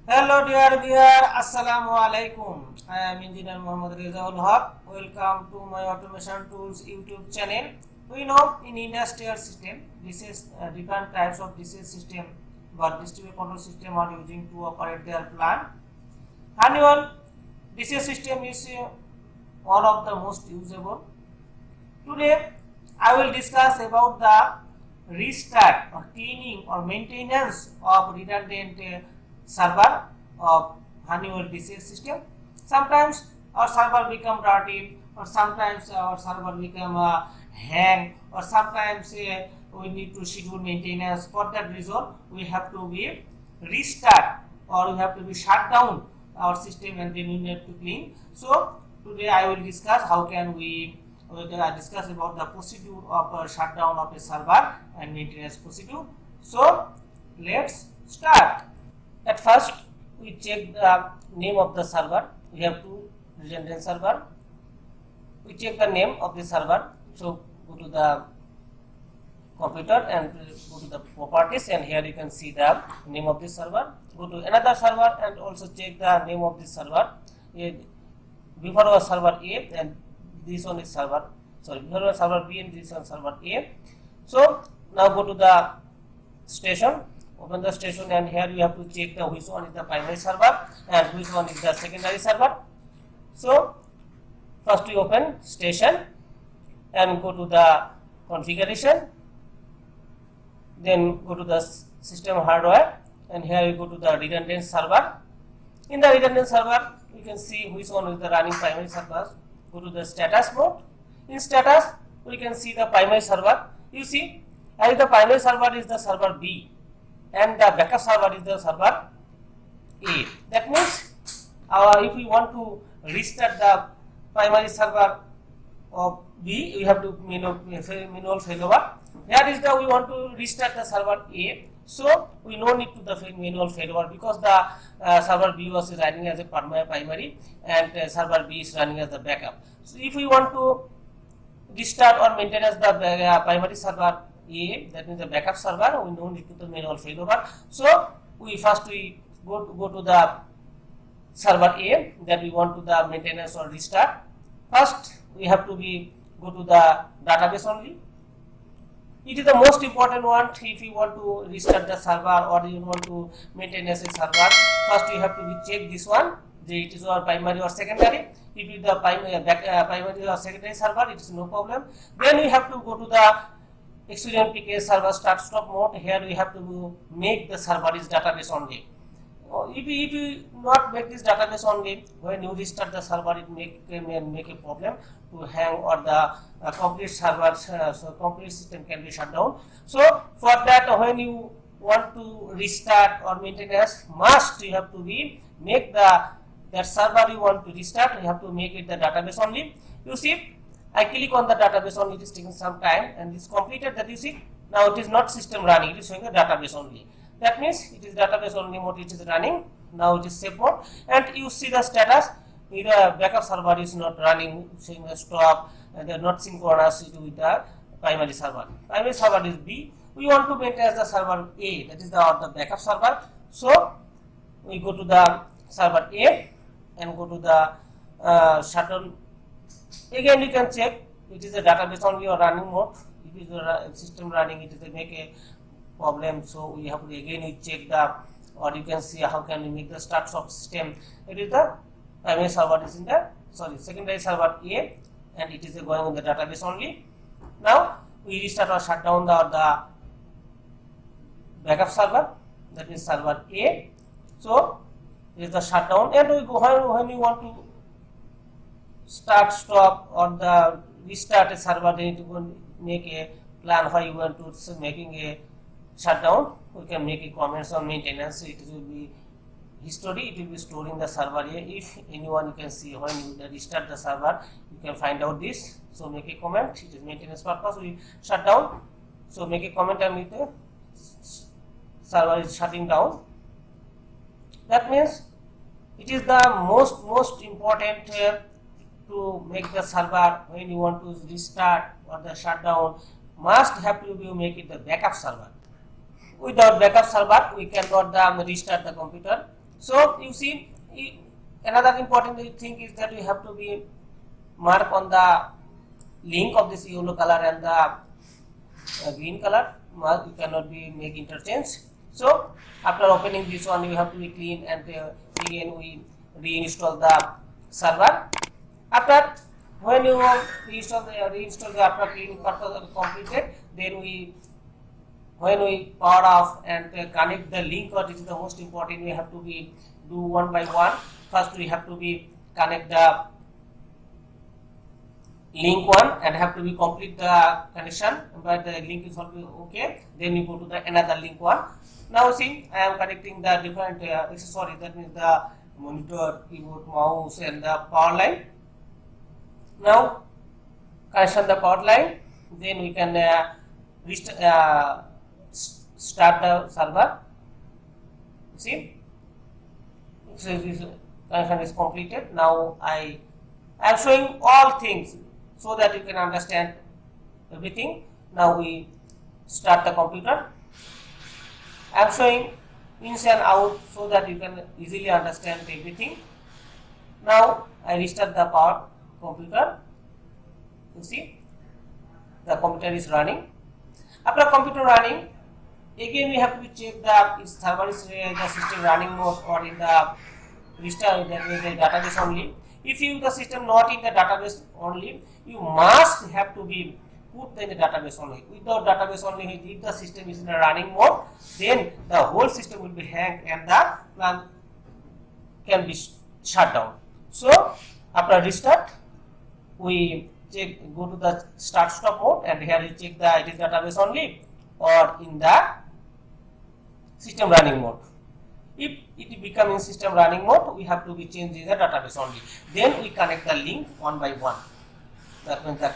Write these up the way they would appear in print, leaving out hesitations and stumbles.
Hello dear viewer, Assalamu Alaikum. I am Engineer Muhammad Rezaul Haq. Welcome to my Automation Tools YouTube channel. We know in industrial system, this is different types of DCS system, but distributed control system are using to operate their plant. Honeywell DCS system is one of the most usable. Today, I will discuss about the restart or cleaning or maintenance of redundant server of Honeywell DCS system. Sometimes our server become dirty, or sometimes our server become hang, or sometimes we need to schedule maintenance. For that reason, we have to be restart or we have to be shut down our system and then we need to clean. So today I will discuss how can we discuss about the procedure of shutdown of a server and maintenance procedure. So let's start. At first, we check the name of the server. We have two redundant server. We check the name of the server. So go to the computer and go to the properties, and here you can see the name of the server. Go to another server and also check the name of the server. Before was server A and this one is server. Sorry, before was server B and this one server A. So now go to the station. Open the station, and here you have to check the which one is the primary server and which one is the secondary server. So first we open station and go to the configuration, then go to the system hardware, and here you go to the redundant server. In the redundant server you can see which one is the running primary server. Go to the status mode. In status we can see the primary server. You see, as the primary server is the server B and the backup server is the server A. That means if we want to restart the primary server of B, we have to manual failover. Here is the we want to restart the server A, so we no need to the manual failover because the server B was running as a primary and server B is running as the backup. So if we want to restart or maintain as the primary server A, that means the backup server, we don't need to the manual failover. So we go to the server A that we want to the maintenance or restart. First we have to go to the database only. It is the most important one. If you want to restart the server or you want to maintain as a server, first you have to check this one. It is our primary or secondary. If it is the primary or secondary server, it is no problem. Then we have to go to the Experion PKS server start stop mode. Here we have to make the server is database only. If you not make this database only, when you restart the server, it make a problem to hang or the complete server, so complete system can be shut down. So for that, when you want to restart or maintenance, must you have to make that server you want to restart. You have to make it the database only. You see, I click on the database only, it is taking some time and it is completed. That you see, now it is not system running, it is showing a database only. That means it is database only mode, it is running. Now it is safe mode, and you see the status, the backup server is not running, saying the stop, and they are not synchronized with the primary server. Primary server is B. We want to maintain the server A, that is the backup server. So we go to the server A and go to the shutdown. Again you can check it is a database only or running mode. If it is a system running, it is a make a problem. So we have to again we check the, or you can see how can we make the start stop system. It is the primary server is in the secondary server A and it is going on the database only. Now we restart or shut down the backup server, that is server A. So it is the shutdown, and we go when we want to start stop or the restart a server, then need to make a plan why you want to making a shutdown. We can make a comments on maintenance. It will be history, it will be storing the server here. If anyone, you can see when you restart the server, you can find out this. So make a comment, it is maintenance purpose, we shut down. So make a comment and with the server is shutting down. That means it is the most important to make the server when you want to restart or the shutdown, must have to make it the backup server. Without backup server, we cannot restart the computer. So you see, another important thing is that you have to be mark on the link of this yellow color and the green color. You cannot be make interchange. So after opening this one, you have to be clean, and again we reinstall the server. After when you reinstall the after cleaning purpose completed, then when we power off and connect the link, what is the most important, we have to be do one by one. First we have to be connect the link one and have to be complete the connection, but the link is already okay. Then you go to the another link one. Now see, I am connecting the different accessories, that means the monitor, keyboard, mouse and the power line. Now connection the power line, then we can start the server. See, this connection is completed. Now I am showing all things so that you can understand everything. Now we start the computer. I am showing ins and out so that you can easily understand everything. Now I restart the power computer. You see, the computer is running. After computer running, again we have to check the server is the system running mode or in the restart, that means the database only. If you the system not in the database only, you must have to be put in the database only. Without database only, if the system is in a running mode, then the whole system will be hanged and the plan can be shut down. So after restart, we check, go to the start stop mode, and here we check the it is database only or in the system running mode. If it becomes in system running mode, we have to be changing the database only. Then we connect the link one by one. That means the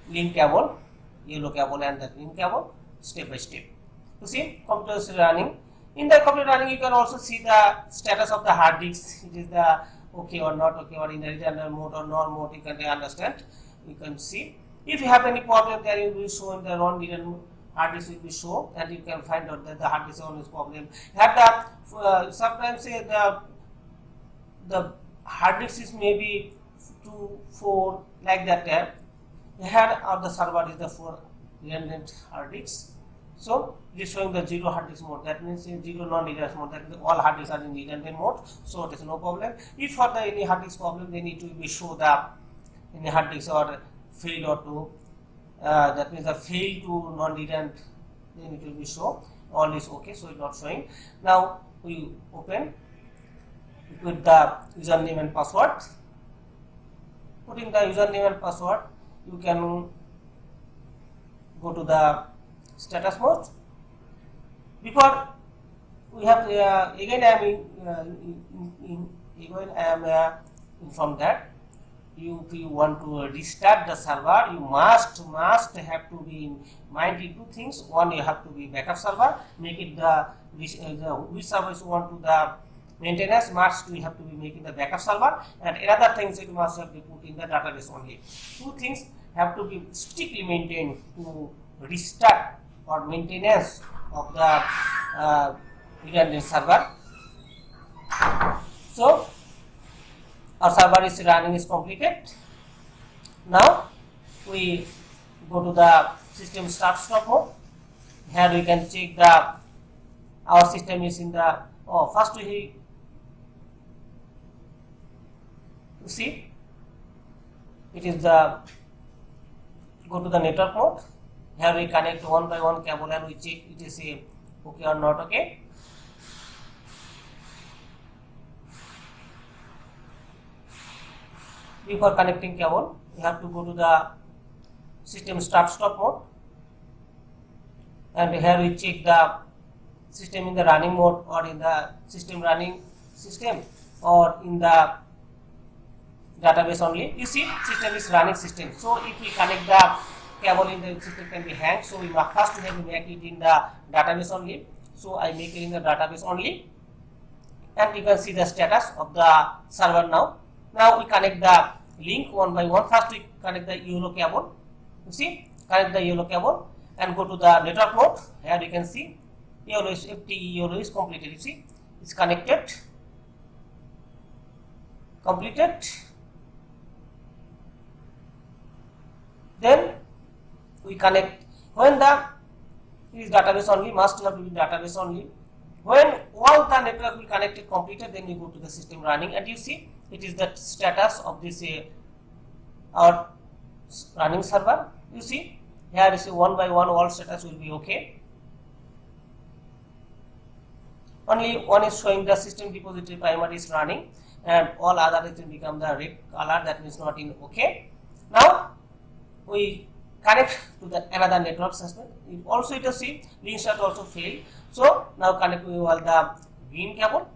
link cable, yellow cable and the green cable, step by step. You see, computer is running. In the computer running, you can also see the status of the hard disk. It is the okay or not okay, or in the redundant mode or non mode. You can understand. You can see. If you have any problem, then you will show in the non-redundant hard disk will be shown, and you can find out that the hard disk on is problem. Have the sometimes say the hard disk is maybe 2, 4 like that. The head of the server is the 4 redundant hard disks. So it is showing the 0 hard disk mode. That means 0 non-redundant mode. That means all hard disks are in redundant mode. So it is no problem. If for the any hard disk problem, they need to be show the any hard disk or fail or to. That means the fail to non-redundant, then it will be show all is okay, so it's not showing. Now we open with the username and password. Putting the username and password, you can go to the status mode. Before we have again I am informed that if you want to restart the server, you must have to be in mind two things. One, you have to be backup server, make it the which service you want to the maintenance, must we have to be making the backup server, and another things it must have to be put in the database only. Two things have to be strictly maintained to restart or maintenance of the redundant server. So our server is running is completed. Now we go to the system start stop mode. Here we can check the our system is in the first we you see it is the go to the network mode. Here we connect one by one cable and we check it is okay or not okay. Before connecting cable, you have to go to the system start stop mode, and here we check the system in the running mode or in the system running system or in the database only. You see, system is running system. So if we connect the cable in the system can be hanged. So we must first have to make it in the database only. So I make it in the database only, and you can see the status of the server now. Now we connect the link one by one. First we connect the yellow cable. You see, connect the yellow cable and go to the network mode. Here you can see yellow is FTE, yellow is completed. You see, it's connected. completed. Then we connect. When the is database only, must have to be database only. When all the network will connected completed, then you go to the system running, and you see it is the status of this our running server. You see here is one by one all status will be okay. Only one is showing the system repository primary is running, and all other it will become the red color, that means not in okay. Now we connect to the another network system. Also it will see restart also failed. So now connect with all the green cable.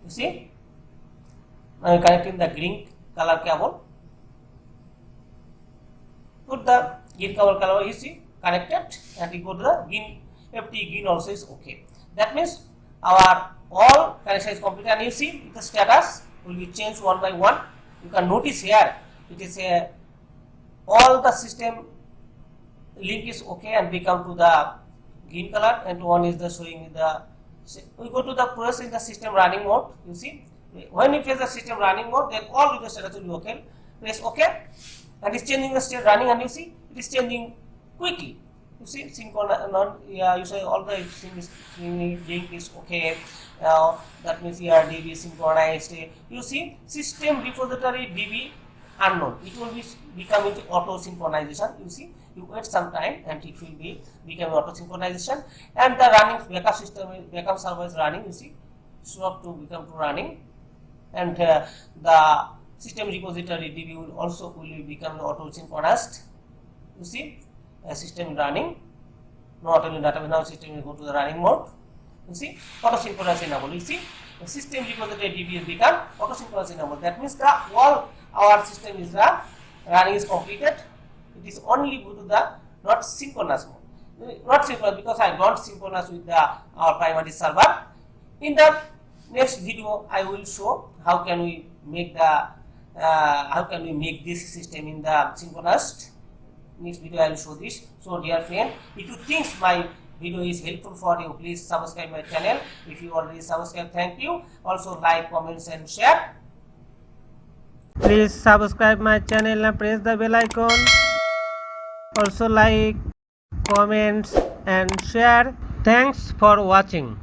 You see, now you connecting the green color cable. Put the green color, you see connected, and you go to the green. FT green also is okay. That means our all connection is complete, and you see the status will be changed one by one. You can notice here it is all the system link is okay and become to the green color, and one is the showing the. We go to the press in the system running mode. You see when you press the system running mode, then all the status will be okay. Press OK, and it's changing the state running, and you see it is changing quickly. You see you say all the link is okay. That means here DB synchronized. You see system repository DB unknown. It will be becoming auto synchronization. You see, you wait some time and it will be becoming auto synchronization, and the running backup system, backup server is running. You see, stop to become to running, and the system repository DB will also become auto synchronized. You see, system running, not only database, now system will go to the running mode. You see, auto synchronize enable. You see, the system repository DB has become auto synchronize enable. That means the all our system is running is completed. It is only go to the not synchronous mode. Not synchronous because I don't synchronize with the our primary server. In the next video, I will show how can we make this system in the synchronized. Next video I will show this. So dear friend, if you think my video is helpful for you, please subscribe my channel. If you already subscribe, thank you. Also like, comments and share. Please subscribe my channel and press the bell icon. Also like, comments and share. Thanks for watching.